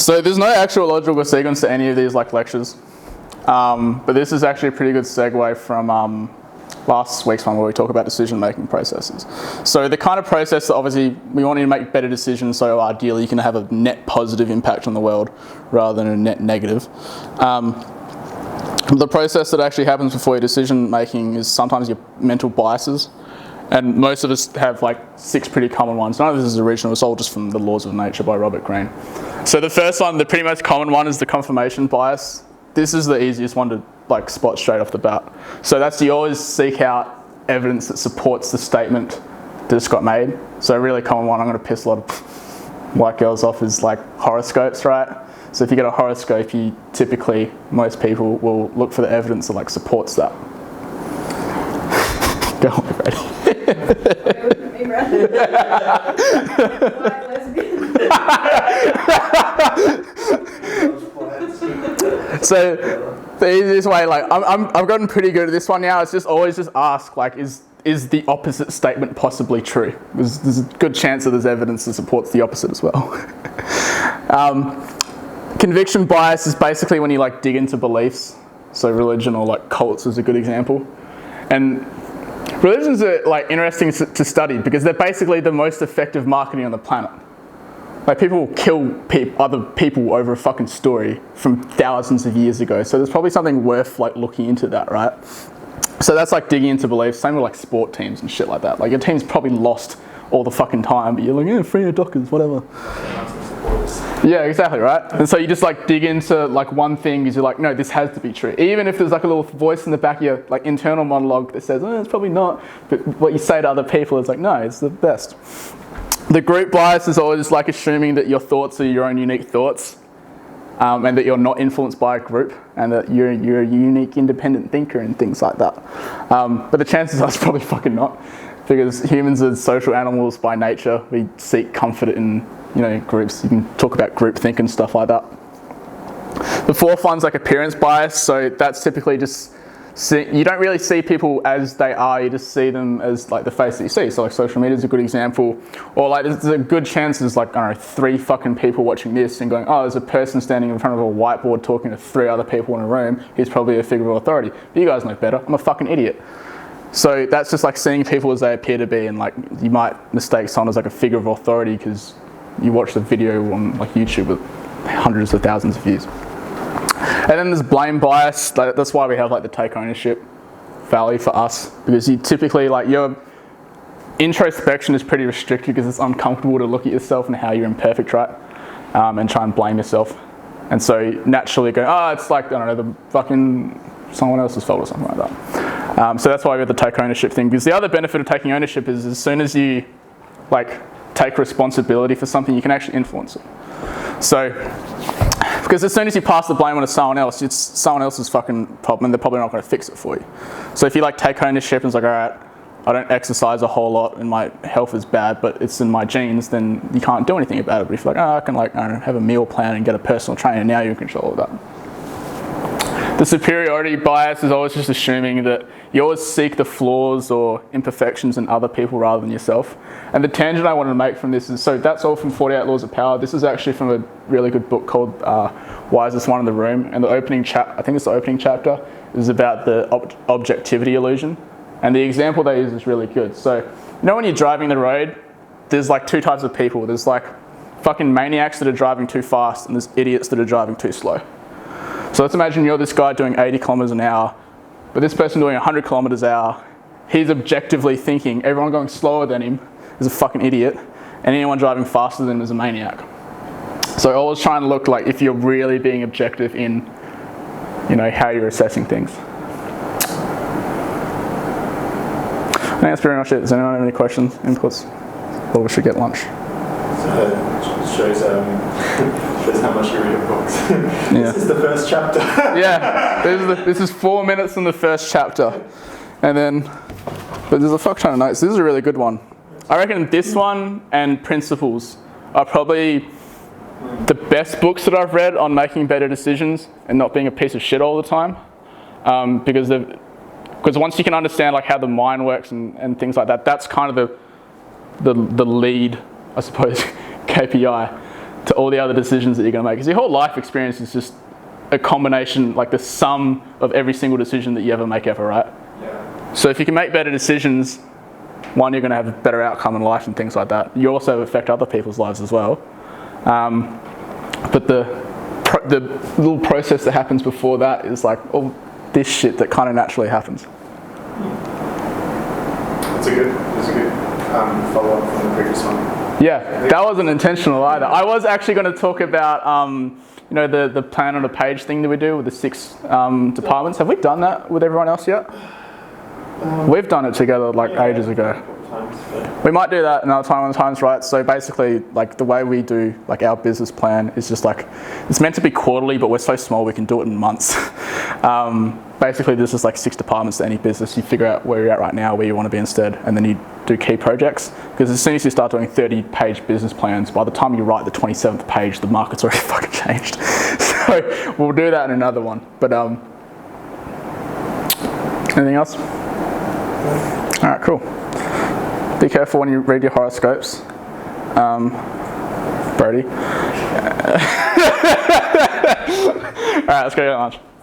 So there's no actual logical sequence to any of these like lectures, but this is actually a pretty good segue from last week's one where we talk about decision-making processes. So the kind of process that obviously we want you to make better decisions, so ideally you can have a net positive impact on the world rather than a net negative. The process that actually happens before your decision-making is sometimes your mental biases. And most of us have like 6 pretty common ones. None of this is original, it's all just from The Laws of Nature by Robert Greene. So the first one, the pretty most common one, is the confirmation bias. This is the easiest one to like spot straight off the bat. So that's, you always seek out evidence that supports the statement that just got made. So a really common one, I'm going to piss a lot of white girls off, is like horoscopes, right? So if you get a horoscope, most people will look for the evidence that like supports that. Go on, ready. So the easiest way, like I've gotten pretty good at this one now. It's just always ask, like, is the opposite statement possibly true? There's a good chance that there's evidence that supports the opposite as well. Conviction bias is basically when you like dig into beliefs. So religion or like cults is a good example. And religions are like interesting to study because they're basically the most effective marketing on the planet. Like people will kill other people over a fucking story from thousands of years ago. So there's probably something worth like looking into that, right? So that's like digging into beliefs. Same with like sport teams and shit like that. Like your team's probably lost all the fucking time, but you're like, yeah, free your Dockers, whatever. Yeah, exactly, right? And so you just like dig into like one thing because you're like, no, this has to be true. Even if there's like a little voice in the back of your like internal monologue that says, oh, it's probably not. But what you say to other people is like, no, it's the best. The group bias is always like assuming that your thoughts are your own unique thoughts, and that you're not influenced by a group, and that you're a unique independent thinker and things like that. But the chances are it's probably fucking not, because humans are social animals by nature. We seek comfort in groups. You can talk about groupthink and stuff like that. The fourth one's like appearance bias. So that's typically just you don't really see people as they are. You just see them as like the face that you see. So like social media is a good example. Or like there's a good chance there's like, I don't know, 3 fucking people watching this and going, oh, there's a person standing in front of a whiteboard talking to 3 other people in a room. He's probably a figure of authority. But you guys know better. I'm a fucking idiot. So that's just like seeing people as they appear to be, and like you might mistake someone as like a figure of authority because you watch the video on like YouTube with hundreds of thousands of views. And then there's blame bias. That's why we have like the take ownership value for us, because you typically like your introspection is pretty restricted because it's uncomfortable to look at yourself and how you're imperfect, right? And try and blame yourself. And so naturally go, oh, it's like, I don't know, the fucking someone else's fault or something like that. So that's why we have the take ownership thing, because the other benefit of taking ownership is as soon as you like take responsibility for something, you can actually influence it. So, because as soon as you pass the blame onto someone else, it's someone else's fucking problem and they're probably not going to fix it for you. So if you like take ownership and it's like, all right, I don't exercise a whole lot and my health is bad, but it's in my genes, then you can't do anything about it. But if you're like, oh, I can like, I don't know, have a meal plan and get a personal trainer, now you're in control of that. The superiority bias is always just assuming that you always seek the flaws or imperfections in other people rather than yourself. And the tangent I wanted to make from this is, so that's all from 48 Laws of Power. This is actually from a really good book called Wisest One in the Room. And the opening I think it's the opening chapter, is about the objectivity illusion. And the example they use is really good. So, when you're driving the road, there's like 2 types of people. There's like fucking maniacs that are driving too fast, and there's idiots that are driving too slow. So let's imagine you're this guy doing 80 kilometers an hour, but this person doing 100 kilometers an hour, he's objectively thinking everyone going slower than him is a fucking idiot, and anyone driving faster than him is a maniac. So always trying to look like if you're really being objective in, how you're assessing things. I think that's pretty much it. Does anyone have any questions, inputs? Or we should get lunch. So it shows how much you read of books. Yeah. This is the first chapter. Yeah, this is 4 minutes in the first chapter. And then, but there's a fuck ton of notes. This is a really good one. I reckon this one and Principles are probably the best books that I've read on making better decisions and not being a piece of shit all the time. Because once you can understand like how the mind works and things like that, that's kind of the lead, I suppose, KPI. to all the other decisions that you're going to make. Because your whole life experience is just a combination, like the sum of every single decision that you ever make ever, right? Yeah. So if you can make better decisions, one, you're going to have a better outcome in life and things like that. You also affect other people's lives as well. But the little process that happens before that is like all this shit that kind of naturally happens. That's a good follow-up from the previous one. Yeah, that wasn't intentional either. I was actually going to talk about the plan on a page thing that we do with the 6 departments. Have we done that with everyone else yet? We've done it together ages ago. We might do that another time when the time's right. So basically, like the way we do like our business plan is just like, it's meant to be quarterly, but we're so small we can do it in months. Basically, this is like 6 departments to any business. You figure out where you're at right now, where you want to be instead, and then you do key projects. Because as soon as you start doing 30-page business plans, by the time you write the 27th page, the market's already fucking changed. So we'll do that in another one. But anything else? All right, cool. Be careful when you read your horoscopes, Brody. All right, let's go get lunch.